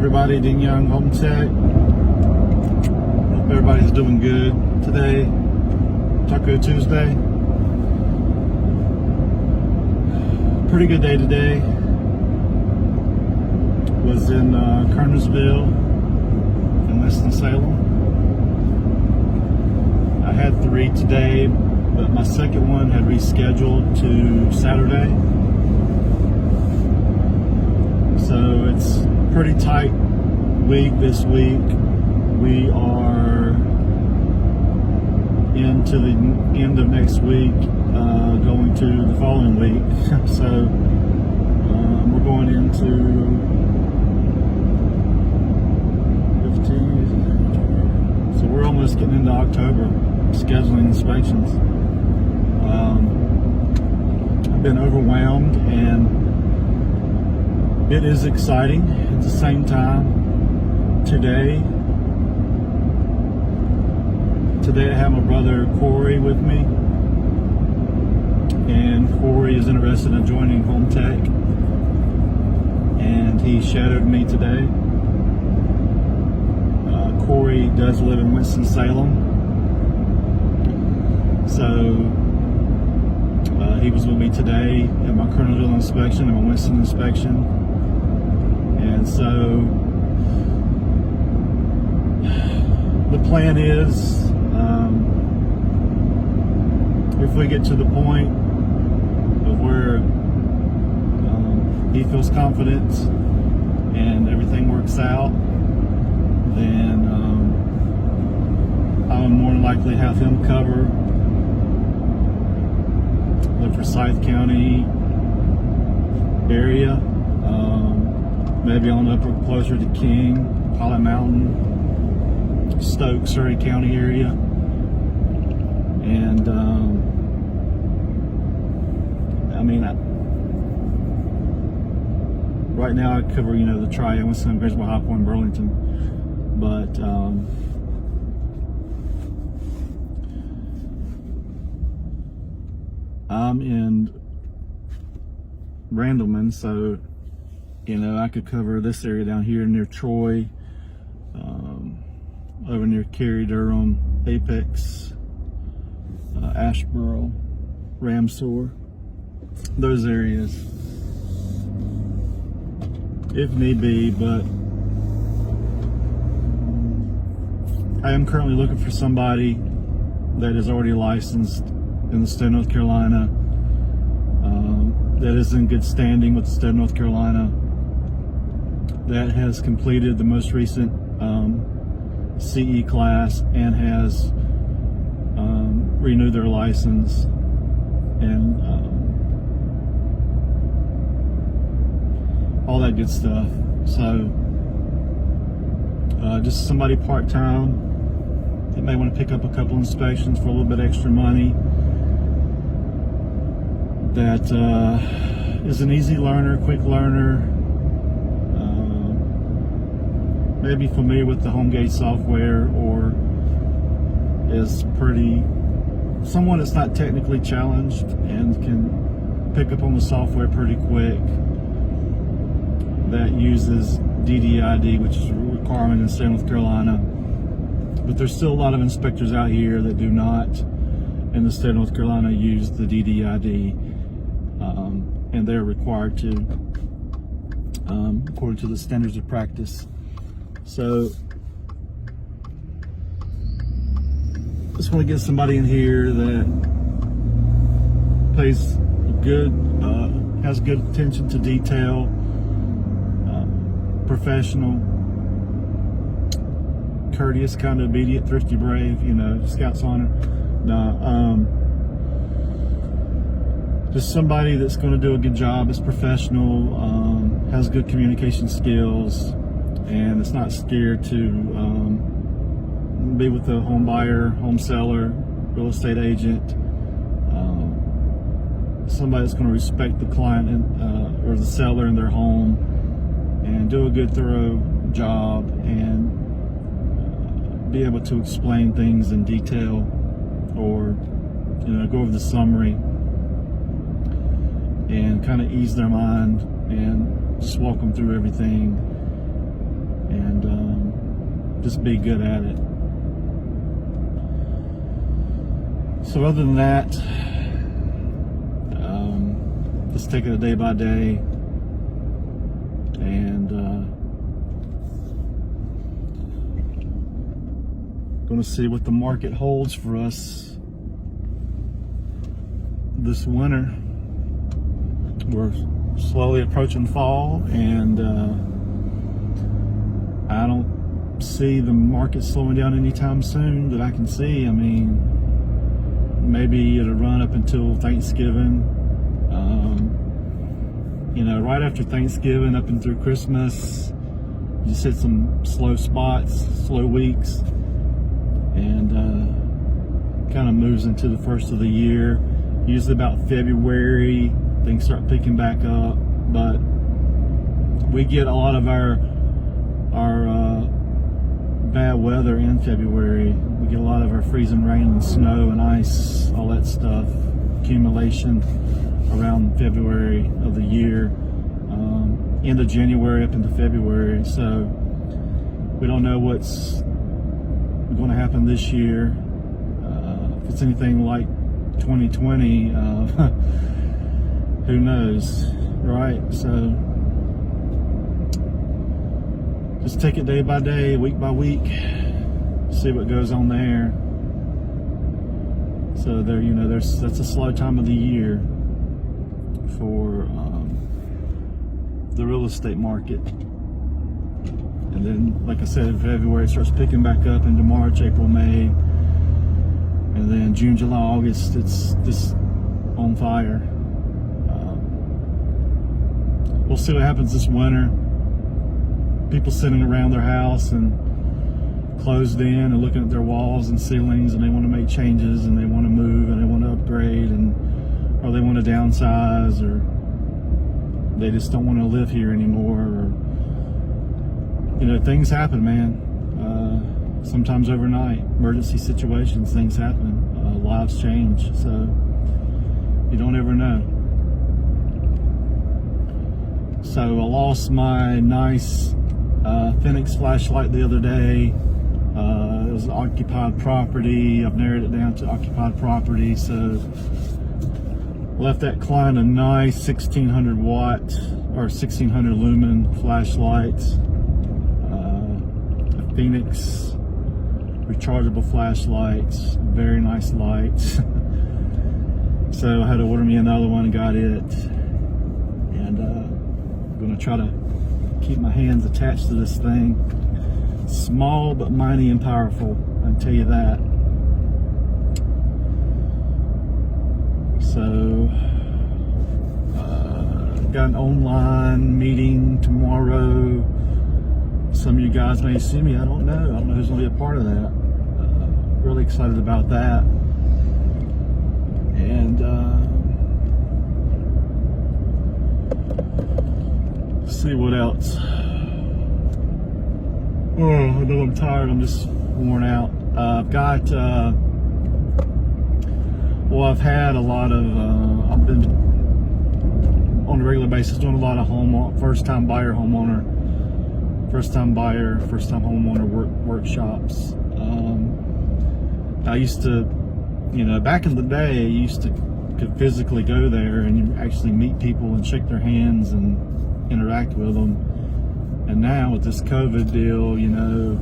everybody, Dean Young, Home Tech. Hope everybody's doing good today. Taco Tuesday. Pretty good day today. Was in Kernersville in Winston-Salem. I had 3 today, but my second one had rescheduled to Saturday. So it's pretty tight week this week. We are into the end of next week, going to the following week. So we're going into 15. So we're almost getting into October, scheduling inspections. I've been overwhelmed, and it is exciting at the same time. Today I have my brother Corey with me, and Corey is interested in joining Home Tech, and he shadowed me today. Corey does live in Winston-Salem, so he was with me today at my Kernersville inspection and my Winston inspection. And so the plan is, if we get to the point of where he feels confident and everything works out, then I would more than likely have him cover the Forsyth County area. Maybe on up closer to King, Pilot Mountain, Stoke, Surrey County area. And right now I cover, the Triad, Winston, Grangemouth, High Point, Burlington. But I'm in Randleman, so I could cover this area down here near Troy, over near Cary, Durham, Apex, Asheboro, Ramsor, those areas, if need be. But I am currently looking for somebody that is already licensed in the state of North Carolina, that is in good standing with the state of North Carolina, that has completed the most recent CE class and has renewed their license, and all that good stuff. So just somebody part-time that may want to pick up a couple inspections for a little bit extra money, that is an easy learner, quick learner, maybe familiar with the HomeGate software, or is someone that's not technically challenged and can pick up on the software pretty quick, that uses DDID, which is a requirement in the state of North Carolina. But there's still a lot of inspectors out here that do not, in the state of North Carolina, use the DDID, and they're required to, according to the standards of practice. So just want to get somebody in here that pays good, has good attention to detail, professional, courteous, kind of obedient, thrifty, brave, Scout's honor. Just somebody that's going to do a good job, is professional, has good communication skills, and it's not scared to be with a home buyer, home seller, real estate agent. Somebody that's going to respect the client or the seller in their home, and do a good, thorough job, and be able to explain things in detail, or go over the summary and kind of ease their mind and just walk them through everything and just be good at it. So other than that, just take it a day by day, and going to see what the market holds for us this winter. We're slowly approaching fall, and I don't see the market slowing down anytime soon that I can see. I mean, maybe it'll run up until Thanksgiving. You know, right after Thanksgiving up and through Christmas, you just hit some slow spots, slow weeks, and kind of moves into the first of the year. Usually about February, things start picking back up, but we get a lot of our bad weather in February. We get a lot of our freezing rain and snow and ice, all that stuff, accumulation around February of the year, end of January up into February. So we don't know what's going to happen this year. If it's anything like 2020, who knows, right? So just take it day by day, week by week, see what goes on there. So there, you know, that's a slow time of the year for the real estate market. And then, like I said, February starts picking back up into March, April, May, and then June, July, August, it's just on fire. We'll see what happens this winter. People sitting around their house and closed in and looking at their walls and ceilings, and they want to make changes, and they want to move, and they want to upgrade, or they want to downsize, or they just don't want to live here anymore, or, you know, things happen, man. Sometimes overnight, emergency situations, things happen, lives change, so you don't ever know. So I lost my nice Phoenix flashlight the other day. It was occupied property. I've narrowed it down to occupied property, so left that client a nice 1600 watt or 1600 lumen flashlight, a Phoenix rechargeable flashlight, very nice light. So I had to order me another one and got it, and I'm gonna try to keep my hands attached to this thing. Small but mighty and powerful, I can tell you that. So got an online meeting tomorrow. Some of you guys may see me, I don't know who's gonna be a part of that. Really excited about that. And see what else. Oh, I know I'm tired, I'm just worn out. I've got I've had a lot of I've been on a regular basis doing a lot of first time buyer, first time homeowner workshops. I used to, you know, back in the day, could physically go there and you actually meet people and shake their hands and interact with them. And now with this COVID deal, you know,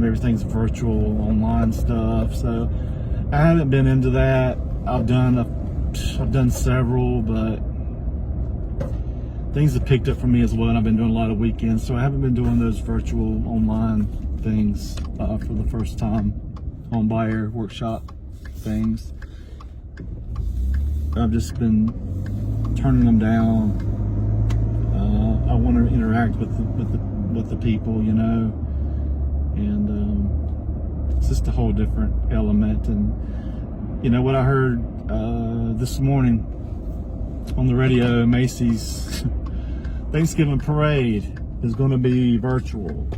everything's virtual, online stuff. So I haven't been into that. I've done several, but things have picked up for me as well. And I've been doing a lot of weekends, so I haven't been doing those virtual online things for the first time home buyer workshop things. I've just been turning them down. I want to interact with the people, you know, and it's just a whole different element. And you know what I heard this morning on the radio, Macy's Thanksgiving parade is going to be virtual.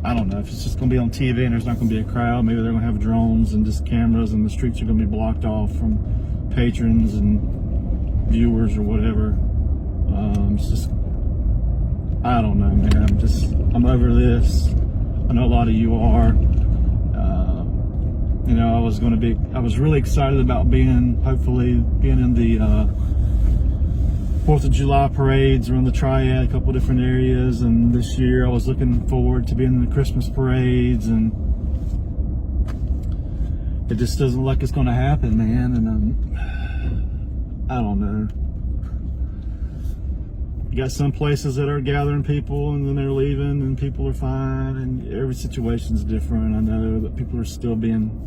I don't know if it's just going to be on TV and there's not going to be a crowd. Maybe they're going to have drones and just cameras, and the streets are going to be blocked off from patrons and viewers or whatever. It's just this. I know a lot of you are. You know, I was really excited about hopefully being in the 4th of July parades around the Triad, a couple different areas, and this year I was looking forward to being in the Christmas parades, and it just doesn't look like it's going to happen, man. And I don't know. You got some places that are gathering people and then they're leaving and people are fine, and every situation's different, I know, but people are still being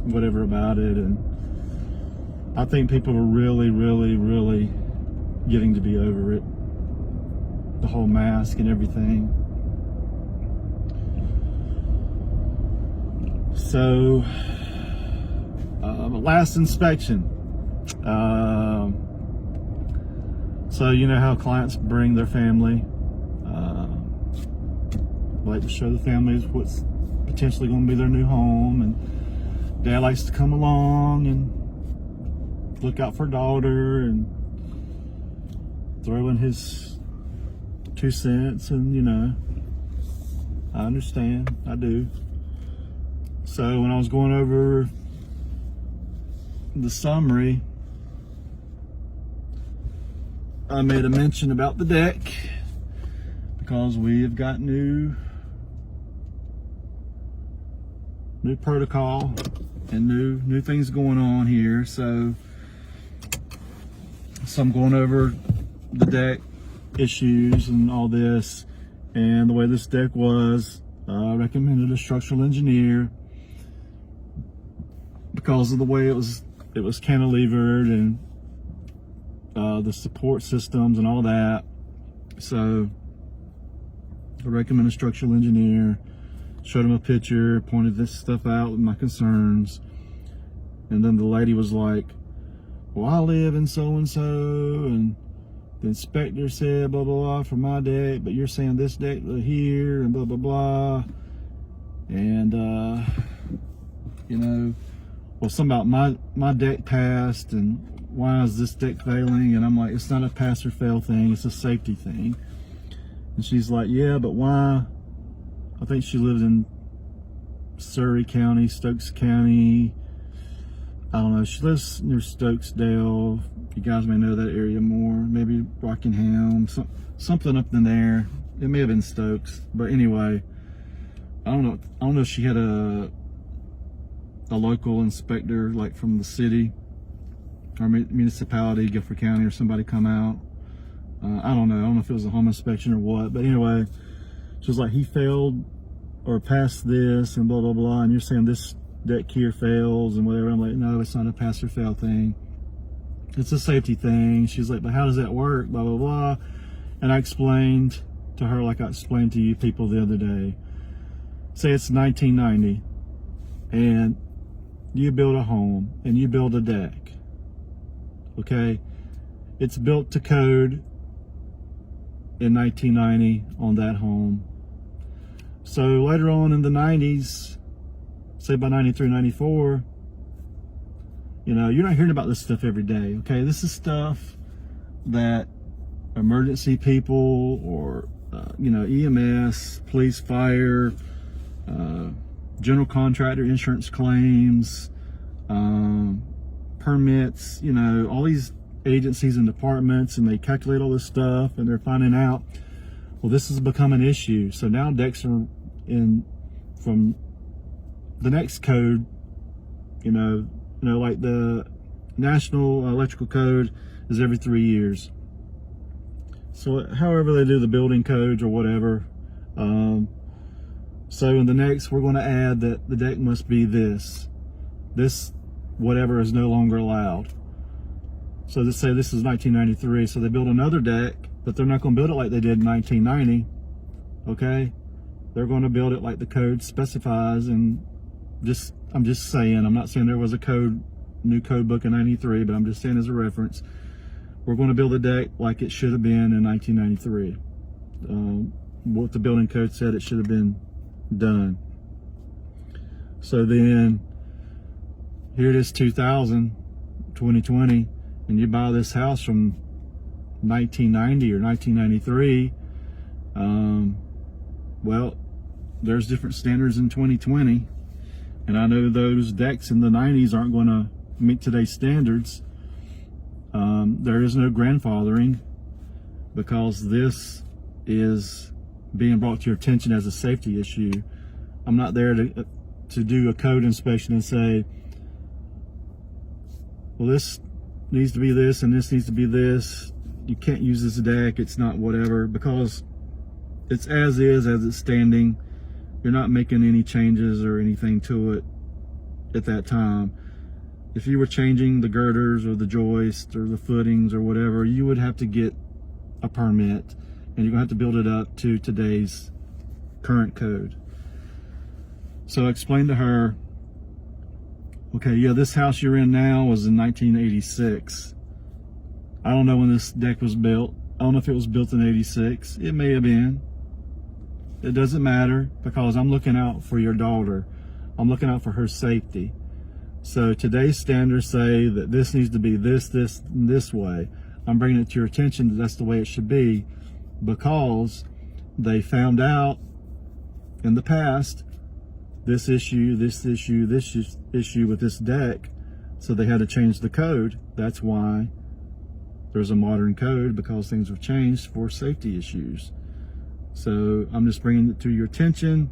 whatever about it. And I think people are really, really, really getting to be over it. The whole mask and everything. So, last inspection. So you know how clients bring their family. Like to show the families what's potentially going to be their new home, and dad likes to come along and look out for daughter and throw in his 2 cents, and you know, I understand, I do. So when I was going over the summary, I made a mention about the deck because we have got new protocol and new things going on here. So I'm going over the deck issues and all this, and the way this deck was, I recommended a structural engineer because of the way it was cantilevered and the support systems and all that. So I recommend a structural engineer, showed him a picture, pointed this stuff out with my concerns, and then the lady was like, well, I live in so-and-so, and the inspector said blah, blah, blah for my deck, but you're saying this deck here, and blah, blah, blah. And, you know, well, something about my deck passed, and why is this deck failing? And I'm like, it's not a pass or fail thing, it's a safety thing. And she's like, yeah, but why? I think she lives in Surrey County, Stokes County. I don't know, she lives near Stokesdale. You guys may know that area more. Maybe Rockingham, something up in there. It may have been Stokes, but anyway, I don't know if she had a local inspector, like from the city or municipality, Guilford County, or somebody come out. I don't know if it was a home inspection or what, but anyway, she was like, he failed or passed this and blah, blah, blah, and you're saying this deck here fails and whatever. I'm like, no, it's not a pass or fail thing. It's a safety thing. She's like, but how does that work? Blah, blah, blah. And I explained to her like I explained to you people the other day. Say it's 1990 and you build a home and you build a deck. Okay? It's built to code in 1990 on that home. So later on in the 90s, say by 93, 94, you know, you're not hearing about this stuff every day, okay? This is stuff that emergency people or, you know, EMS, police, fire, general contractor, insurance claims, permits, you know, all these agencies and departments, and they calculate all this stuff and they're finding out, well, this has become an issue. So now decks are in from the next code, you know, like the National Electrical Code is every 3 years. So however they do the building codes or whatever. So in the next, we're going to add that the deck must be this whatever is no longer allowed. So let's say this is 1993. So they build another deck, but they're not going to build it like they did in 1990. Okay? They're going to build it like the code specifies, and I'm just saying, I'm not saying there was a new code book in 93, but I'm just saying as a reference, we're going to build a deck like it should have been in 1993. What the building code said it should have been done. So then, here it is 2020, and you buy this house from 1990 or 1993, Well, there's different standards in 2020, and I know those decks in the 90s aren't going to meet today's standards. There is no grandfathering, because this is being brought to your attention as a safety issue. I'm not there to do a code inspection and say, well, this needs to be this and this needs to be this. You can't use this deck, it's not whatever, because it's as is, as it's standing. You're not making any changes or anything to it at that time. If you were changing the girders or the joist or the footings or whatever, you would have to get a permit, and you're gonna have to build it up to today's current code. So I explained to her, okay, yeah, this house you're in now was in 1986. I don't know when this deck was built. I don't know if it was built in 86. It may have been. It doesn't matter, because I'm looking out for your daughter. I'm looking out for her safety. So today's standards say that this needs to be this, and this way. I'm bringing it to your attention that that's the way it should be, because they found out in the past this issue with this deck, so they had to change the code. That's why there's a modern code, because things have changed for safety issues. So I'm just bringing it to your attention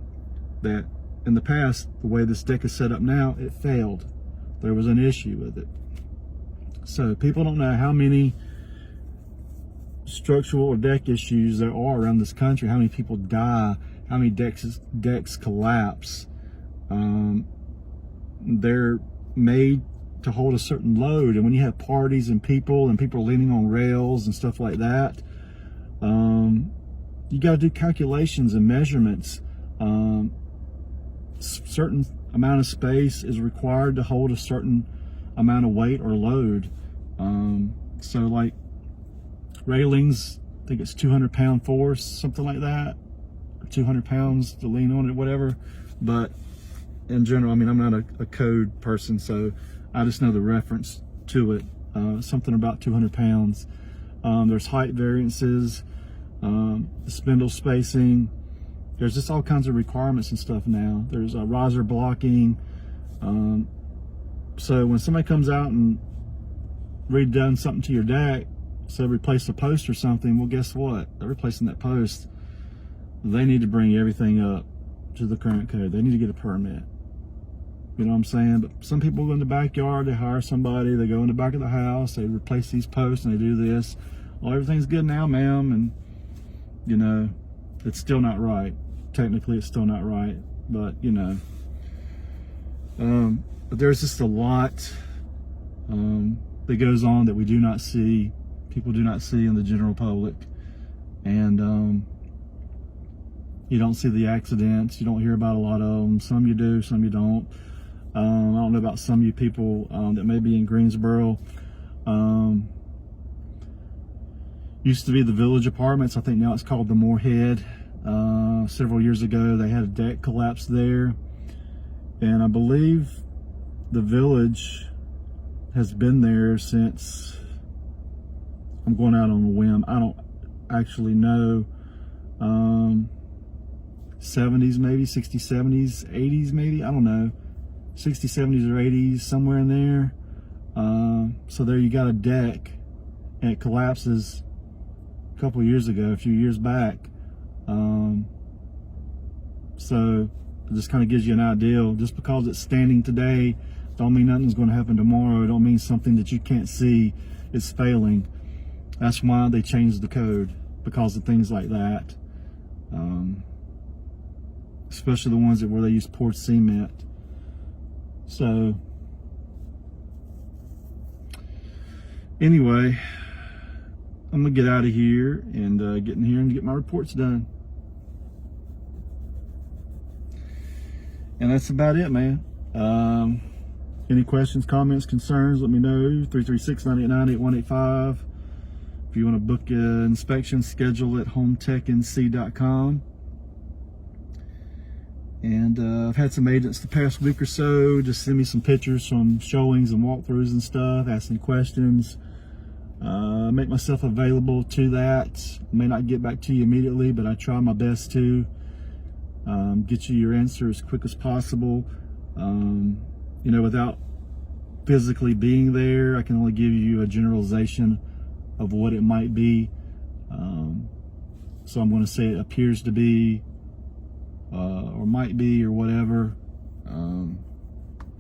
that in the past, the way this deck is set up now, it failed. There was an issue with it. So people don't know how many structural or deck issues there are around this country, how many people die, how many decks collapse. They're made to hold a certain load, and when you have parties and people leaning on rails and stuff like that, you got to do calculations and measurements. Certain amount of space is required to hold a certain amount of weight or load. So like railings, I think it's 200-pound force, something like that, or 200 pounds to lean on it, whatever. But in general, I mean, I'm not a code person, so I just know the reference to it. Something about 200 pounds. There's height variances, spindle spacing. There's just all kinds of requirements and stuff now. There's riser blocking. So when somebody comes out and redone something to your deck, so replace a post or something, well, guess what? They're replacing that post. They need to bring everything up to the current code. They need to get a permit. You know what I'm saying? But some people go in the backyard, they hire somebody, they go in the back of the house, they replace these posts and they do this. Well, everything's good now, ma'am, and you know, it's still not right. Technically, it's still not right, but you know, but there's just a lot that goes on that we do not see, people do not see in the general public, and you don't see the accidents, you don't hear about a lot of them. Some you do, some you don't. I don't know about some of you people that may be in Greensboro. Used to be the Village Apartments. I think now it's called the Moorhead. Several years ago, they had a deck collapse there. And I believe the Village has been there since, I'm going out on a whim, I don't actually know, 70s maybe, 60s, 70s, 80s maybe, I don't know. 60s, 70s, or 80s, somewhere in there. So there you got a deck, and it collapses a couple of years ago, a few years back. So it just kind of gives you an idea. Just because it's standing today, don't mean nothing's going to happen tomorrow. It don't mean something that you can't see is failing. That's why they changed the code, because of things like that. Especially the ones where they use poured cement. So anyway, I'm gonna get out of here and get in here and get my reports done. And that's about it, man. Any questions, comments, concerns, let me know. 336-989-8185. If you want to book an inspection, schedule at hometechnc.com. And I've had some agents the past week or so just send me some pictures from showings and walkthroughs and stuff, asking questions. make myself available to that. May not get back to you immediately, but I try my best to get you your answer as quick as possible. You know, without physically being there, I can only give you a generalization of what it might be. So I'm going to say it appears to be, or might be, or whatever.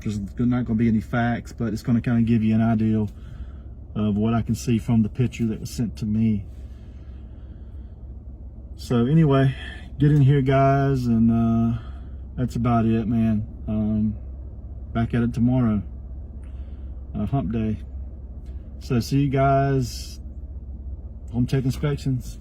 There's not going to be any facts, but it's going to kind of give you an idea of what I can see from the picture that was sent to me. So anyway, get in here, guys, and that's about it, man. Back at it tomorrow, hump day. So see you guys, home tech inspections.